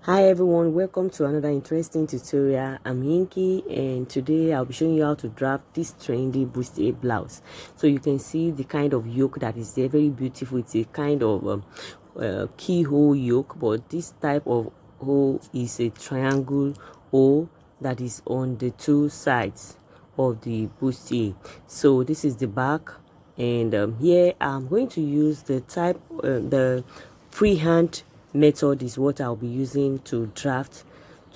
Hi everyone, welcome to another interesting tutorial. I'm Yinky and today I'll be showing you how to draft this trendy bustier blouse. So you can see the kind of yoke that is there, very beautiful. It's a kind of keyhole yoke, but this type of hole is a triangle hole that is on the two sides of the bustier. So this is the back, and here I'm going to use the freehand method is what I'll be using to draft,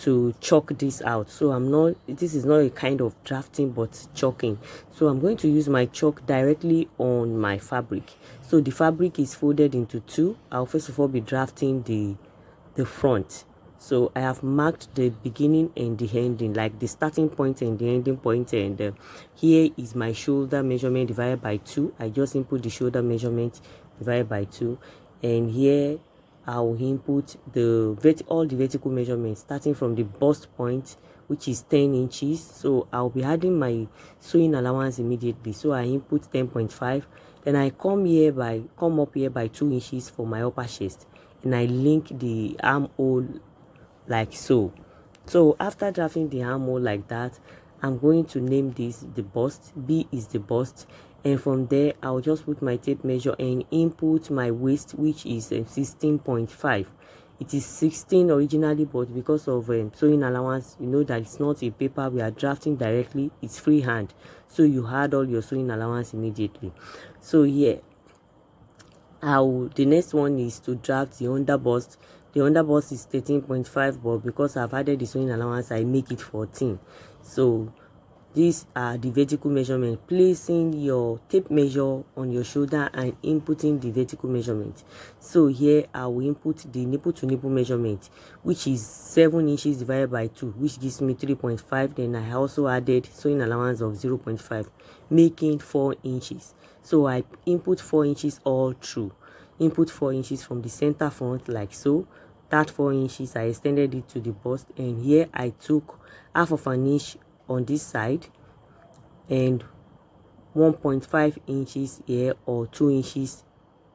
to chalk this out. So this is not a kind of drafting but chalking. So I'm going to use my chalk directly on my fabric. So the fabric is folded into two. I'll first of all be drafting the front. So I have marked the beginning and the ending, like the starting point and the ending point, and here is my shoulder measurement divided by 2. I just input the shoulder measurement divided by 2, and here I'll input all the vertical measurements starting from the bust point, which is 10 inches. So I'll be adding my sewing allowance immediately. So I input 10.5. Then I come up here by 2 inches for my upper chest, and I link the armhole like so. So after drafting the armhole like that, I'm going to name this the bust. B is the bust, and from there I'll just put my tape measure and input my waist, which is 16.5. It is 16 originally, but because of sewing allowance, you know that it's not a paper we are drafting directly, it's freehand, so you add all your sewing allowance immediately. So yeah, the next one is to draft the under bust. The under bust is 13.5, but because I've added the sewing allowance, I make it 14. So these are the vertical measurement, placing your tape measure on your shoulder and inputting the vertical measurement. So here I will input the nipple to nipple measurement, which is 7 inches divided by 2, which gives me 3.5. Then I also added sewing allowance of 0.5, making 4 inches. So I input 4 inches all through. Input 4 inches from the center front like so. That 4 inches I extended it to the bust, and here I took half of an inch on this side and 1.5 inches here, or 2 inches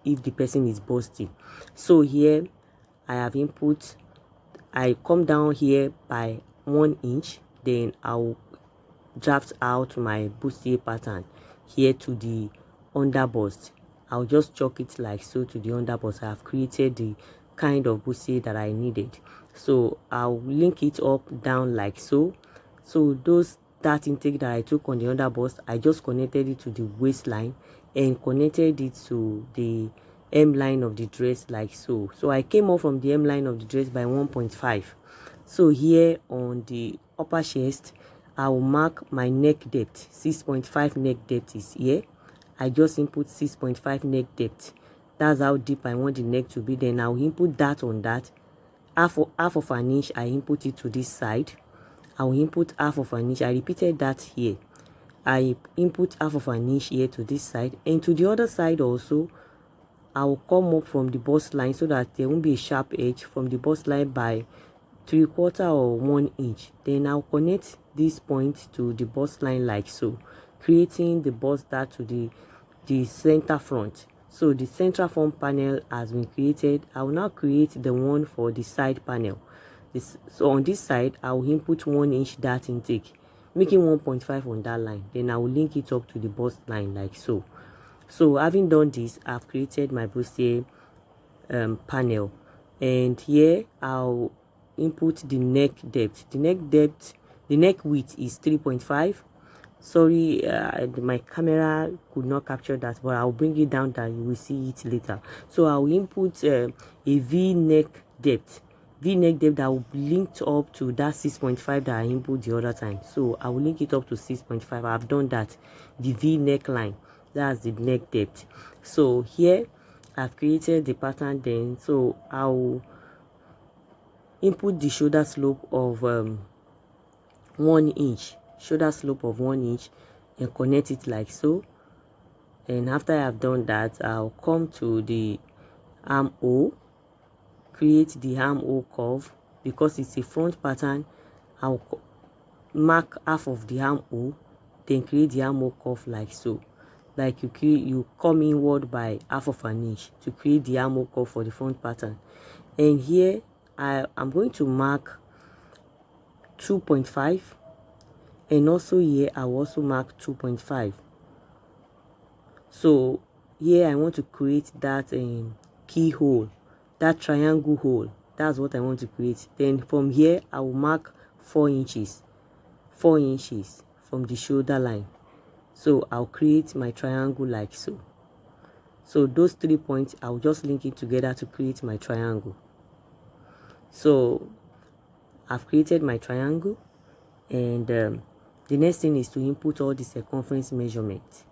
if the person is busty. So here I have input, I come down here by 1 inch, then I'll draft out my bustier pattern here to the under bust. I'll just chalk it like so to the under bust. I have created the kind of bustier that I needed. So I'll link it up down like so. So that intake that I took on the under bust, I just connected it to the waistline and connected it to the hem line of the dress like so. So I came off from the hem line of the dress by 1.5. So here on the upper chest, I will mark my neck depth. 6.5 neck depth is here. I just input 6.5 neck depth. That's how deep I want the neck to be. Then I'll input that on that. Half of an inch, I input it to this side. I will input half of an inch. I repeated that here. I input half of an inch here to this side, and to the other side also. I will come up from the bust line so that there won't be a sharp edge from the bust line by 3/4 or 1 inch. Then I'll connect this point to the bust line like so, creating the bust dart to the center front. So the central front panel has been created. I will now create the one for the side panel. So on this side, I will input 1 inch dart intake, making 1.5 on that line. Then I will link it up to the bust line like so. So having done this, I've created my bustier panel, and here I'll input the neck depth. The neck width is 3.5. Sorry, my camera could not capture that, but I'll bring it down that you will see it later. So I'll input a V-neck depth. V-neck depth that will be linked up to that 6.5 that I input the other time. So I will link it up to 6.5. I've done that. The V-neck line, that's the neck depth. So here I've created the pattern. Then so I'll input the shoulder slope of 1 inch, shoulder slope of 1 inch, and connect it like so. And after I have done that, I'll come to the armhole, create the armhole curve. Because it's a front pattern, I'll mark half of the armhole, then create the armhole curve like so. Like you come inward by half of an inch to create the armhole curve for the front pattern. And here I'm going to mark 2.5, and also here I will also mark 2.5. So here I want to create that keyhole, that triangle hole. That's what I want to create. Then from here I will mark 4 inches, 4 inches from the shoulder line. So I'll create my triangle like so. So those 3 points, I'll just link it together to create my triangle. So I've created my triangle, and the next thing is to input all the circumference measurement.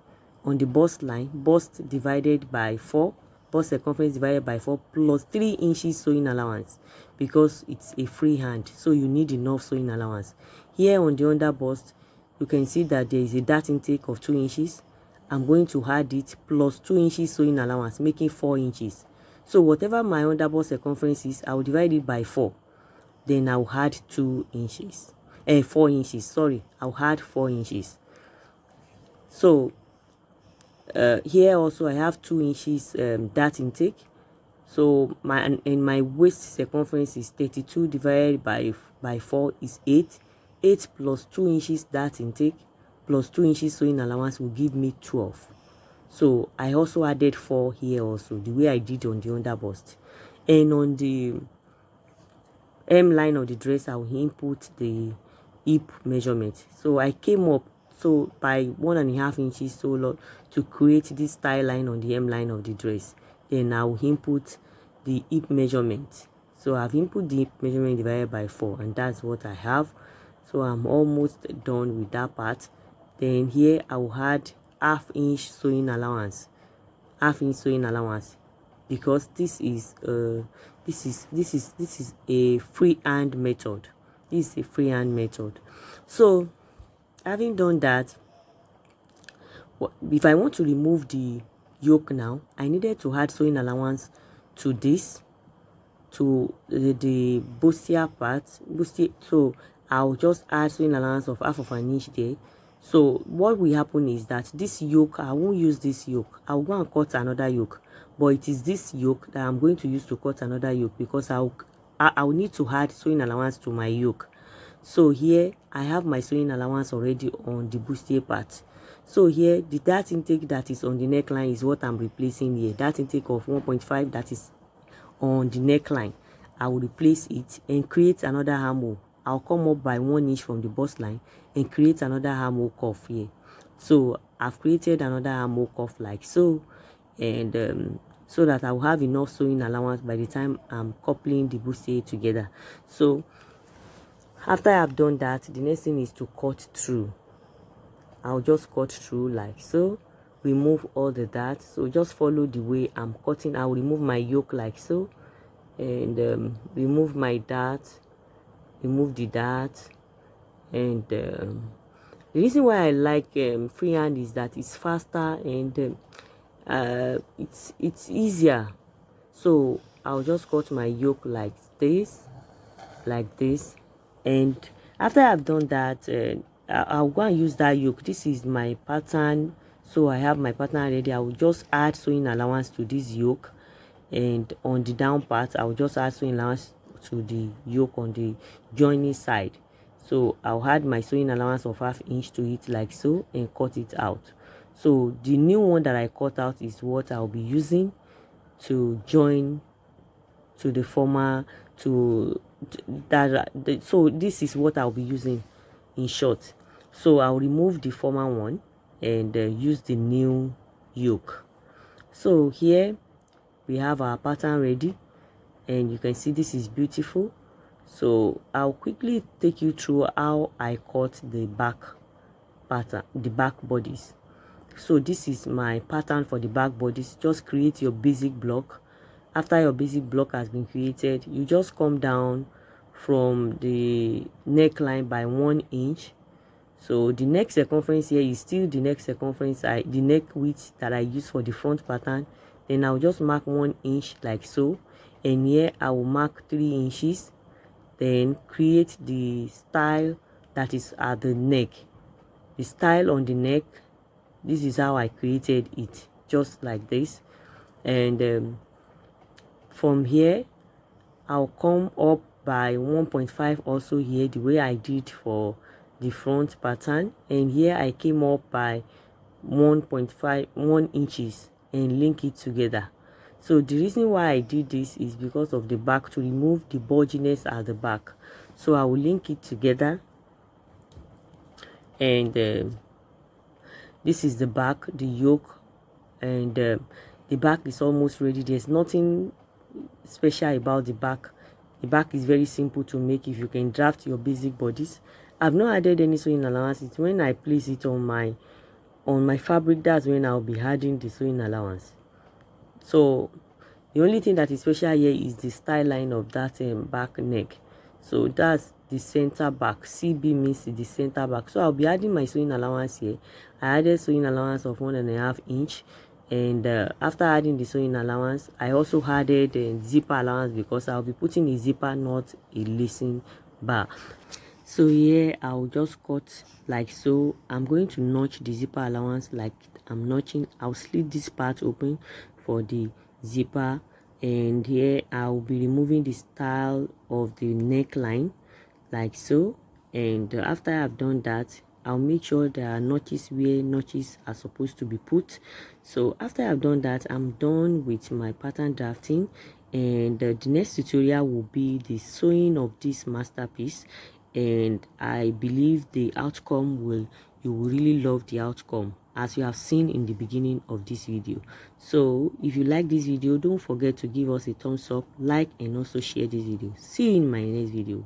On the bust line, bust divided by 4, bust circumference divided by 4 plus 3 inches sewing allowance, because it's a freehand, so you need enough sewing allowance. Here on the under bust, you can see that there is a dart intake of 2 inches. I'm going to add it plus 2 inches sewing allowance, making 4 inches. So whatever my under bust circumference is, I will divide it by 4. Then I'll add 2 inches. 4 inches, sorry. I'll add 4 inches. So here also I have 2 inches dart intake. So my waist circumference is 32 divided by 4 is 8. 8 plus 2 inches dart intake plus 2 inches sewing allowance will give me 12. So I also added 4 here also, the way I did on the under bust. And on the hem line of the dress, I will input the hip measurement. So I came up so by 1.5 inches so to create this style line on the hem line of the dress. Then I will input the hip measurement. So I've input the hip measurement divided by 4, and that's what I have. So I'm almost done with that part. Then here I will add half inch sewing allowance, because this is a freehand method. This is a freehand method. So having done that, if I want to remove the yoke now, I needed to add sewing allowance to this, to the bustier part. So I'll just add sewing allowance of half of an inch there. So what will happen is that this yoke, I won't use this yoke. I'll go and cut another yoke. But it is this yoke that I'm going to use to cut another yoke, because I'll need to add sewing allowance to my yoke. So here I have my sewing allowance already on the bustier part. So here the dart intake that is on the neckline is what I'm replacing here. That intake of 1.5 that is on the neckline, I will replace it and create another armhole. I'll come up by 1 inch from the bust line and create another armhole cuff here. So I've created another armhole cuff like so, and so that I will have enough sewing allowance by the time I'm coupling the bustier together. So after I've done that, the next thing is to cut through. I'll just cut through like so, remove all the dart. So just follow the way I'm cutting. I'll remove my yoke like so, and remove my dart, remove the dart. And the reason why I like freehand is that it's faster and it's easier. So I'll just cut my yoke like this, and after I've done that, I'll go and use that yoke. This is my pattern, so I have my pattern ready. I will just add sewing allowance to this yoke, and on the down part I will just add sewing allowance to the yoke on the joining side. So I'll add my sewing allowance of 1/2 inch to it like so and cut it out. So the new one that I cut out is what I'll be using to join to the former, so this is what I'll be using in short. So I'll remove the former one and use the new yoke. So here we have our pattern ready, and you can see this is beautiful. So I'll quickly take you through how I cut the back pattern, the back bodice. So this is my pattern for the back bodice. Just create your basic block. After your basic block has been created, you just come down from the neckline by 1 inch. So the neck circumference here is still the neck circumference, the neck width that I use for the front pattern. Then I'll just mark 1 inch like so, and here I will mark 3 inches. Then create the style that is at the neck. The style on the neck, this is how I created it, just like this. And from here I'll come up by 1.5 also here, the way I did for the front pattern, and here I came up by 1 inches and link it together. So the reason why I did this is because of the back, to remove the bulginess at the back. So I will link it together, and this is the back, the yoke, and the back is almost ready. There's nothing special about the back. The back is very simple to make if you can draft your basic bodice. I've not added any sewing allowance. It's when I place it on my fabric, that's when I'll be adding the sewing allowance. So the only thing that is special here is the style line of that back neck. So that's the center back. CB means the center back. So I'll be adding my sewing allowance here. I added sewing allowance of 1.5 inch, and after adding the sewing allowance, I also added zipper allowance, because I'll be putting a zipper, not a lacing bar. So here I'll just cut like so. I'm going to notch the zipper allowance like I'm notching. I'll slit this part open for the zipper, and here I'll be removing the style of the neckline like so. And after I've done that, I'll make sure there are notches where notches are supposed to be put. So after I've done that, I'm done with my pattern drafting, and the next tutorial will be the sewing of this masterpiece. And I believe the outcome you will really love the outcome, as you have seen in the beginning of this video. So if you like this video, don't forget to give us a thumbs up, like, and also share this video. See you in my next video. Bye.